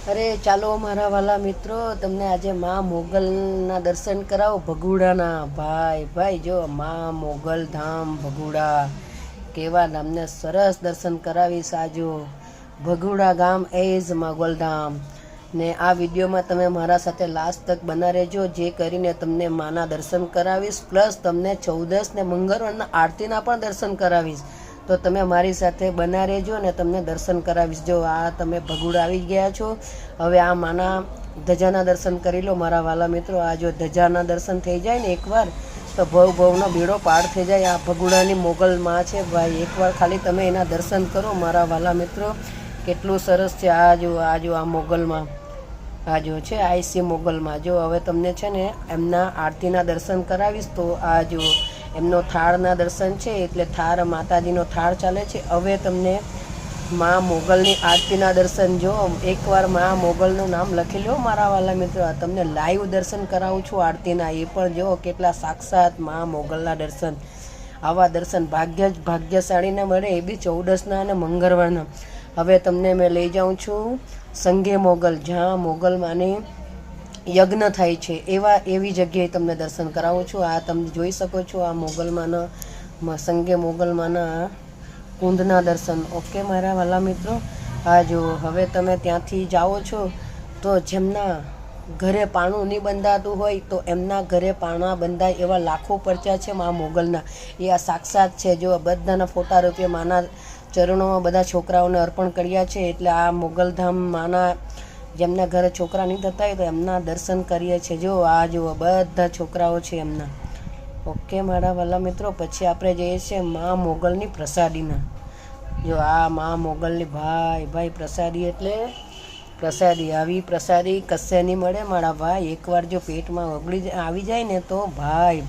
અરે ચાલો મારા વાલા મિત્રો, તમને આજે માં મોગલના દર્શન કરાવો. ભગુડાના ભાઈ ભાઈ જો માં મોગલ ધામ ભગુડા, કેવા ધામને સરસ દર્શન કરાવીશ. આજો ભગુડા ગામ એઝ મોગલ ધામ. ને આ વિડીયોમાં તમે મારા સાથે લાસ્ટ તક બના રહેજો, જે કરીને તમને માના દર્શન કરાવીશ, પ્લસ તમને 14 ને મંગળવારના આરતીના પણ દર્શન કરાવીશ. તો તમે મારી સાથે બના રહેજો ને તમને દર્શન કરાવીશ. જો આ તમે ભગુડા આવી ગયા છો, હવે આ માના ધજાના દર્શન કરી લો મારા વાલા મિત્રો. આ જો ધજાના દર્શન થઈ જાય ને એકવાર તો ભવનો બેડો પાર થઈ જાય. આ ભગુડાની મોગલ માં છે ભાઈ, એકવાર ખાલી તમે એના દર્શન કરો મારા વાલા મિત્રો. કેટલું સરસ છે. આ મોગલમાં આ જો છે આઈસી મોગલમાં. જો હવે તમને છે ને એમના આરતીના દર્શન કરાવીશ. તો આ જો એમનો થાળના દર્શન છે, એટલે થાળ માતાજીનો થાળ ચાલે છે. હવે તમને મા મોગલની આરતીના દર્શન જો એકવાર મા મોગલનું નામ લખી લો મારા વાલા મિત્રો. તમને લાઈવ દર્શન કરાવું છું આરતીના, એ પણ જો કેટલા સાક્ષાત મા મોગલના દર્શન. આવા દર્શન ભાગ્યશાળીને મળે, એ બી 14ના અને મંગળવારના. હવે તમને મેં લઈ જાઉં છું સંઘે મોગલ, જ્યાં મોગલ માની યજ્ઞ થાય છે એવી જગ્યાએ તમને દર્શન કરાવું છું. આ તમે જોઈ શકો છો આ મોગલમાના સંઘે મોગલમાના કુંડના દર્શન. ઓકે મારા વાલા મિત્રો, આ જો હવે તમે ત્યાંથી જાઓ છો તો જેમના ઘરે પાણું નહીં બંધાતું હોય તો એમના ઘરે પાણા બંધાય એવા લાખો પરચા છે મા મોગલના. એ આ સાક્ષાત છે. જો બધાના ફોટા રૂપે માના ચરણોમાં બધા છોકરાઓને અર્પણ કર્યા છે. એટલે આ મોગલધામ માના જેમના ઘરે છોકરા નહીં થતા હોય તો એમના દર્શન કરીએ છીએ. જો આ જુઓ બધા છોકરાઓ છે એમના. ઓકે મારા વાલા મિત્રો, પછી આપણે જઈએ છીએ મા મોગલની પ્રસાદીના. જો આ મા મોગલની ભાઈ ભાઈ પ્રસાદી એટલે પ્રસાદી. આવી પ્રસાદી કશે નહીં મળે મારા ભાઈ. એકવાર જો પેટમાં આવી જાય ને તો ભાઈ